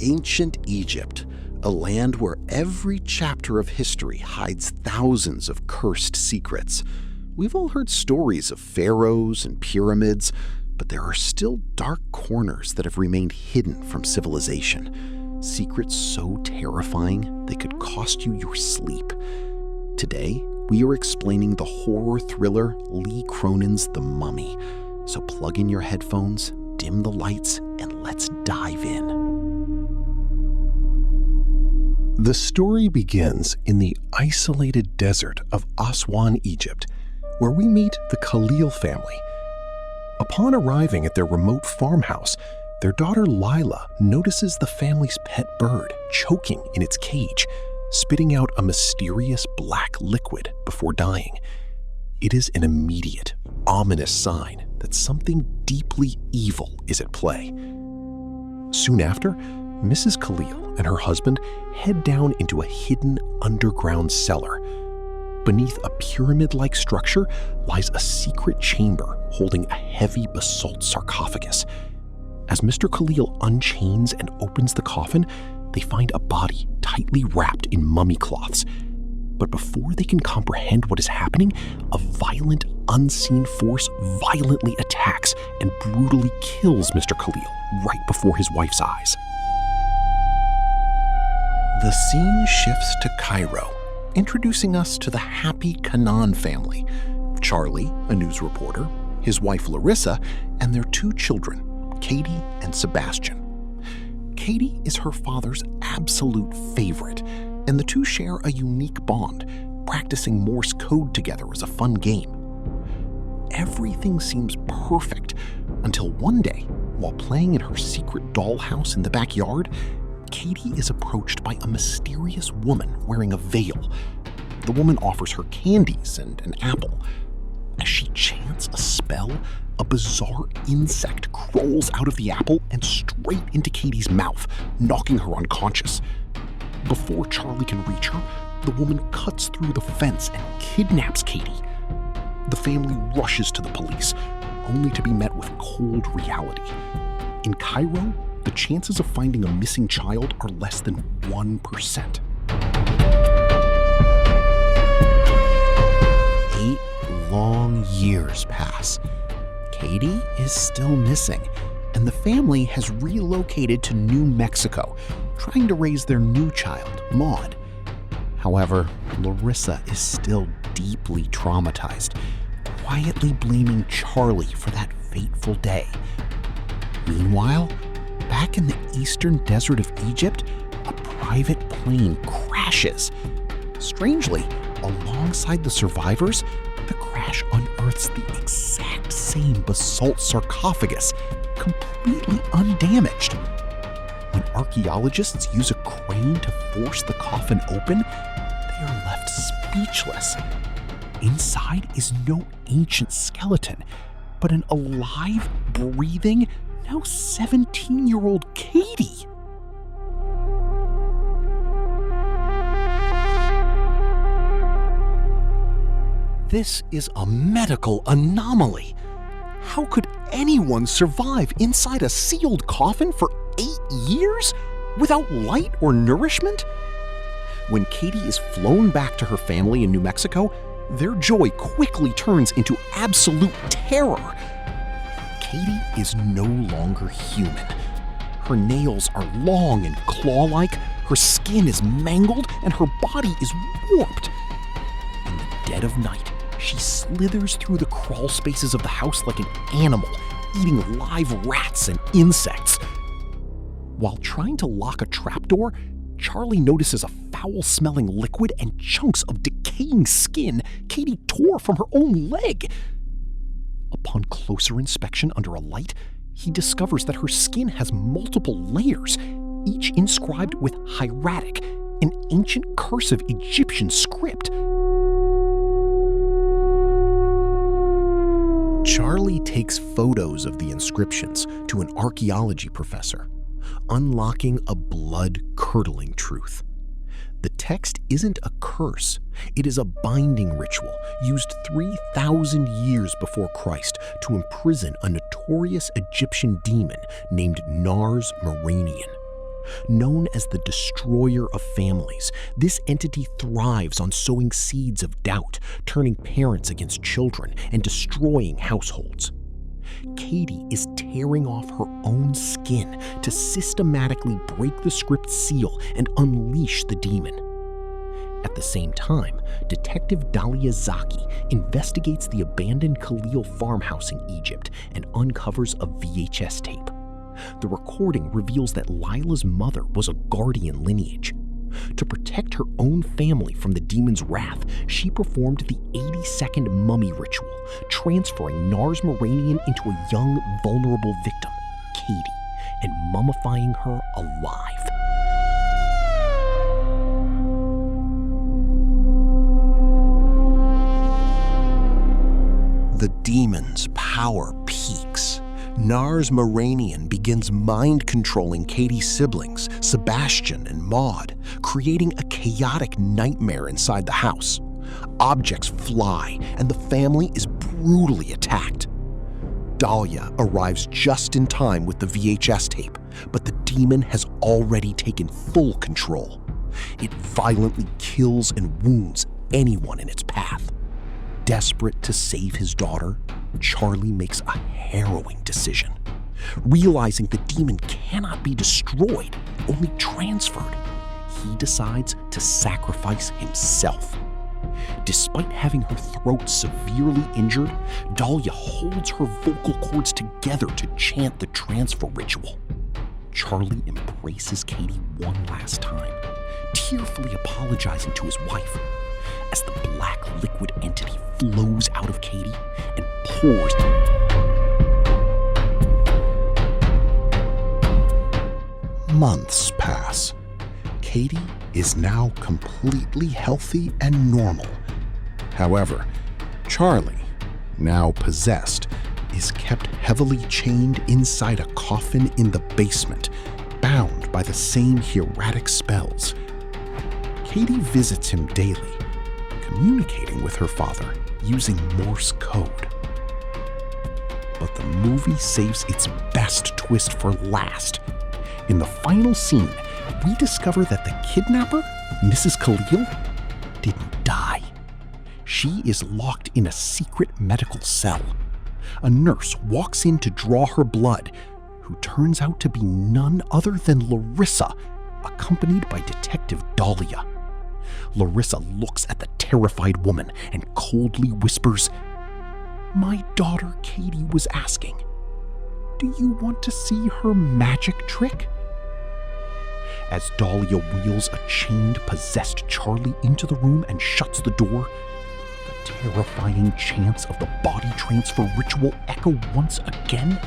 Ancient Egypt, a land where every chapter of history hides thousands of cursed secrets. We've all heard stories of pharaohs and pyramids, but there are still dark corners that have remained hidden from civilization. Secrets so terrifying they could cost you your sleep. Today, we are explaining the horror thriller Lee Cronin's The Mummy. So plug in your headphones, dim the lights, and let's dive in. The story begins in the isolated desert of Aswan, Egypt, where we meet the Khalil family. Upon arriving at their remote farmhouse, their daughter Lila notices the family's pet bird choking in its cage, spitting out a mysterious black liquid before dying. It is an immediate, ominous sign that something deeply evil is at play. Soon after, Mrs. Khalil and her husband head down into a hidden underground cellar. Beneath a pyramid-like structure lies a secret chamber holding a heavy basalt sarcophagus. As Mr. Khalil unchains and opens the coffin, they find a body tightly wrapped in mummy cloths. But before they can comprehend what is happening, a violent, unseen force violently attacks and brutally kills Mr. Khalil right before his wife's eyes. The scene shifts to Cairo, introducing us to the happy Canaan family. Charlie, a news reporter, his wife Larissa, and their two children, Katie and Sebastian. Katie is her father's absolute favorite, and the two share a unique bond, practicing Morse code together as a fun game. Everything seems perfect until one day, while playing in her secret dollhouse in the backyard, Katie is approached by a mysterious woman wearing a veil. The woman offers her candies and an apple. As she chants a spell, a bizarre insect crawls out of the apple and straight into Katie's mouth, knocking her unconscious. Before Charlie can reach her, the woman cuts through the fence and kidnaps Katie. The family rushes to the police, only to be met with cold reality. In Cairo, the chances of finding a missing child are less than 1%. 8 long years pass. Katie is still missing, and the family has relocated to New Mexico, trying to raise their new child, Maud. However, Larissa is still deeply traumatized, quietly blaming Charlie for that fateful day. Meanwhile, back in the eastern desert of Egypt, a private plane crashes. Strangely, alongside the survivors, the crash unearths the exact same basalt sarcophagus, completely undamaged. When archaeologists use a crane to force the coffin open, they are left speechless. Inside is no ancient skeleton, but an alive, breathing, now 17-year-old Katie. This is a medical anomaly. How could anyone survive inside a sealed coffin for 8 years without light or nourishment? When Katie is flown back to her family in New Mexico, their joy quickly turns into absolute terror. Katie is no longer human. Her nails are long and claw-like, her skin is mangled, and her body is warped. In the dead of night, she slithers through the crawl spaces of the house like an animal, eating live rats and insects. While trying to lock a trapdoor, Charlie notices a foul-smelling liquid and chunks of decaying skin Katie tore from her own leg. Upon closer inspection under a light, he discovers that her skin has multiple layers, each inscribed with hieratic, an ancient cursive Egyptian script. Charlie takes photos of the inscriptions to an archaeology professor, unlocking a blood-curdling truth. The text isn't a curse. It is a binding ritual used 3,000 years before Christ to imprison a notorious Egyptian demon named Nars Marenian. Known as the destroyer of families, this entity thrives on sowing seeds of doubt, turning parents against children, and destroying households. Katie is tearing off her own skin to systematically break the script seal and unleash the demon. At the same time, Detective Dalia Zaki investigates the abandoned Khalil farmhouse in Egypt and uncovers a VHS tape. The recording reveals that Lila's mother was a guardian lineage. To protect her own family from the demon's wrath, she performed the 80-second mummy ritual, transferring Nars Marenian into a young, vulnerable victim, Katie, and mummifying her alive. The demon's power peaks. Nars Marenian begins mind-controlling Katie's siblings, Sebastian and Maud, creating a chaotic nightmare inside the house. Objects fly, and the family is brutally attacked. Dahlia arrives just in time with the VHS tape, but the demon has already taken full control. It violently kills and wounds anyone in its path. Desperate to save his daughter, Charlie makes a harrowing decision. Realizing the demon cannot be destroyed, only transferred, he decides to sacrifice himself. Despite having her throat severely injured, Dahlia holds her vocal cords together to chant the transfer ritual. Charlie embraces Katie one last time, tearfully apologizing to his wife, as the black liquid entity flows out of Katie and pours. Months pass. Katie is now completely healthy and normal. However, Charlie, now possessed, is kept heavily chained inside a coffin in the basement, bound by the same hieratic spells. Katie visits him daily, communicating with her father using Morse code. But the movie saves its best twist for last. In the final scene, we discover that the kidnapper, Mrs. Khalil, didn't die. She is locked in a secret medical cell. A nurse walks in to draw her blood, who turns out to be none other than Larissa, accompanied by Detective Dahlia. Larissa looks at the terrified woman and coldly whispers, "My daughter Katie was asking, do you want to see her magic trick?" As Dahlia wheels a chained, possessed Charlie into the room and shuts the door, the terrifying chants of the body transfer ritual echo once again